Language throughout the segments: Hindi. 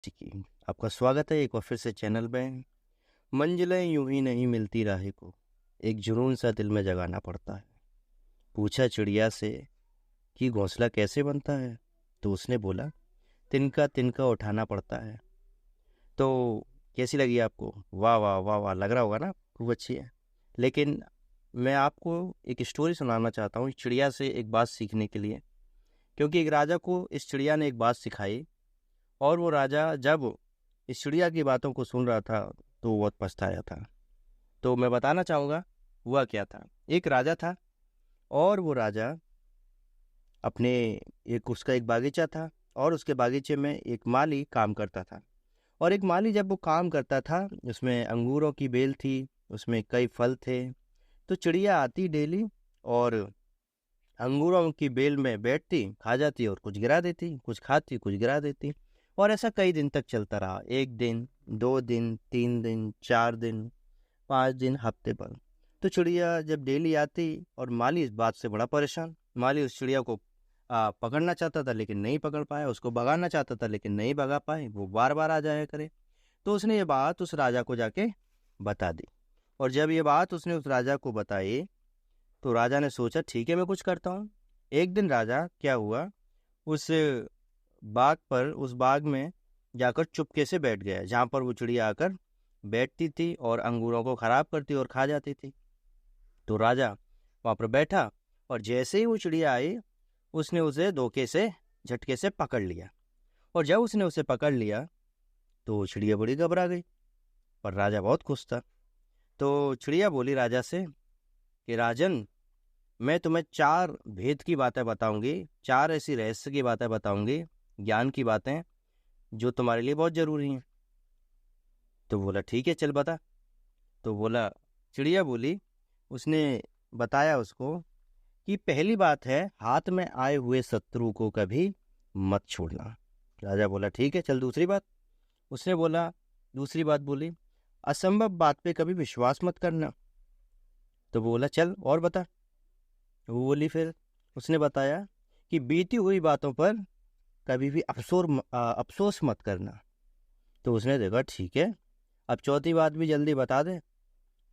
की आपका स्वागत है एक बार फिर से चैनल में। मंजिलें यूं ही नहीं मिलती राह को, एक जुनून सा दिल में जगाना पड़ता है। पूछा चिड़िया से कि घोंसला कैसे बनता है, तो उसने बोला तिनका तिनका उठाना पड़ता है। तो कैसी लगी आपको? वाह वाह वाह वाह लग रहा होगा ना, खूब अच्छी है। लेकिन मैं आपको एक स्टोरी सुनाना चाहता हूँ चिड़िया से एक बात सीखने के लिए, क्योंकि एक राजा को इस चिड़िया ने एक बात सिखाई। और वो राजा जब इस चिड़िया की बातों को सुन रहा था तो वो बहुत पछताया था। तो मैं बताना चाहूँगा हुआ क्या था। एक राजा था और वो राजा अपने उसका एक बागीचा था, और उसके बागीचे में एक माली काम करता था। और एक माली जब वो काम करता था, उसमें अंगूरों की बेल थी, उसमें कई फल थे। तो चिड़िया आती डेली और अंगूरों की बेल में बैठती, खा जाती और कुछ गिरा देती, कुछ खाती कुछ गिरा देती। और ऐसा कई दिन तक चलता रहा। 1 दिन, 2 दिन, 3 दिन, 4 दिन, 5 दिन, हफ्ते भर। तो चिड़िया जब डेली आती, और माली इस बात से बड़ा परेशान। माली उस चिड़िया को पकड़ना चाहता था लेकिन नहीं पकड़ पाया, उसको भगाना चाहता था लेकिन नहीं भगा पाए, वो बार बार आ जाया करे। तो उसने ये बात उस राजा को जाके बता दी। और जब ये बात उसने उस राजा को बताई, तो राजा ने सोचा ठीक है मैं कुछ करता हूँ। एक दिन राजा क्या हुआ, उस उस बाग में जाकर चुपके से बैठ गया, जहाँ पर वो चिड़िया आकर बैठती थी और अंगूरों को खराब करती और खा जाती थी। तो राजा वहाँ पर बैठा, और जैसे ही वो चिड़िया आई, उसने उसे धोखे से, झटके से पकड़ लिया। और जब उसने उसे पकड़ लिया तो वो चिड़िया बड़ी घबरा गई, पर राजा बहुत खुश था। तो चिड़िया बोली राजा से कि राजन, मैं तुम्हें 4 भेद की बातें बताऊंगी, 4 ऐसी रहस्य की बातें बताऊंगी, ज्ञान की बातें जो तुम्हारे लिए बहुत जरूरी हैं। तो बोला ठीक है चल बता। तो बोला, चिड़िया बोली, उसने बताया उसको कि पहली बात है, हाथ में आए हुए शत्रु को कभी मत छोड़ना। राजा बोला ठीक है चल दूसरी बात। उसने बोला, दूसरी बात बोली, असंभव बात पे कभी विश्वास मत करना। तो बोला चल और बता। वो बोली फिर उसने बताया कि बीती हुई बातों पर कभी भी अफसोस मत करना। तो उसने देखा ठीक है, अब चौथी बात भी जल्दी बता दे।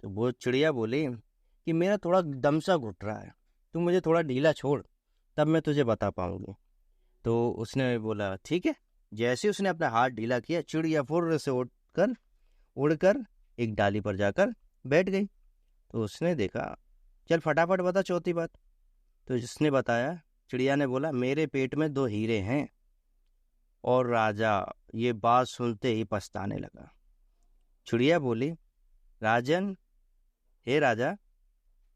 तो वो चिड़िया बोली कि मेरा थोड़ा दम सा घुट रहा है, तू मुझे थोड़ा ढीला छोड़, तब मैं तुझे बता पाऊंगी। तो उसने बोला ठीक है। जैसे ही उसने अपना हाथ ढीला किया, चिड़िया फुर्र से उड़कर एक डाली पर जाकर बैठ गई। तो उसने देखा, चल फटाफट बता चौथी बात। तो जिसने बताया, चिड़िया ने बोला मेरे पेट में 2 हीरे हैं। और राजा ये बात सुनते ही पछताने लगा। चिड़िया बोली, राजन, हे राजा,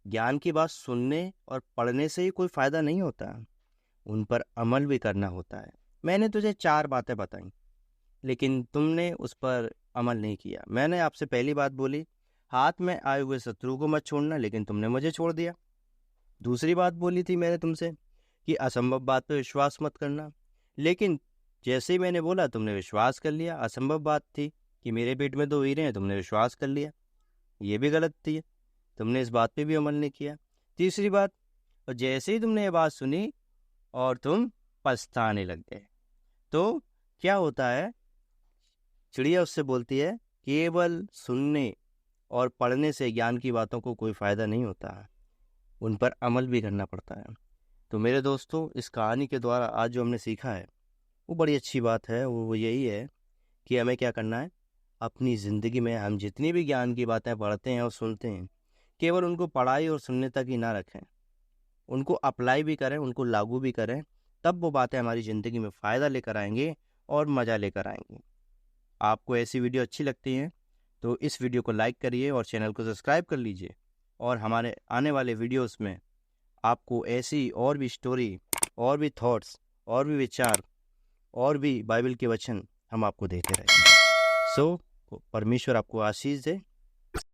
ज्ञान की बात सुनने और पढ़ने से ही कोई फायदा नहीं होता, उन पर अमल भी करना होता है। मैंने तुझे 4 बातें बताई, लेकिन तुमने उस पर अमल नहीं किया। मैंने आपसे पहली बात बोली, हाथ में आए हुए शत्रु को मत छोड़ना, लेकिन तुमने मुझे छोड़ दिया। दूसरी बात बोली थी मैंने तुमसे कि असंभव बात पर विश्वास मत करना, लेकिन जैसे ही मैंने बोला तुमने विश्वास कर लिया। असंभव बात थी कि मेरे पेट में 2 हीरे हैं, तुमने विश्वास कर लिया, ये भी गलत थी, तुमने इस बात पे भी अमल नहीं किया। तीसरी बात, और जैसे ही तुमने ये बात सुनी और तुम पछताने लग गए। तो क्या होता है, चिड़िया उससे बोलती है केवल सुनने और पढ़ने से ज्ञान की बातों को कोई फायदा नहीं होता है, उन पर अमल भी करना पड़ता है। तो मेरे दोस्तों, इस कहानी के द्वारा आज जो हमने सीखा है वो बड़ी अच्छी बात है। वो यही है कि हमें क्या करना है, अपनी ज़िंदगी में हम जितनी भी ज्ञान की बातें पढ़ते हैं और सुनते हैं, केवल उनको पढ़ाई और सुनने तक ही ना रखें, उनको अप्लाई भी करें, उनको लागू भी करें। तब वो बातें हमारी ज़िंदगी में फ़ायदा लेकर आएंगे और मज़ा लेकर आएंगी। आपको ऐसी वीडियो अच्छी लगती हैं तो इस वीडियो को लाइक करिए और चैनल को सब्सक्राइब कर लीजिए। और हमारे आने वाले वीडियोस में आपको ऐसी और भी स्टोरी, और भी थॉट्स, और भी विचार, और भी बाइबल के वचन हम आपको देते रहेंगे। सो परमेश्वर आपको आशीष दे।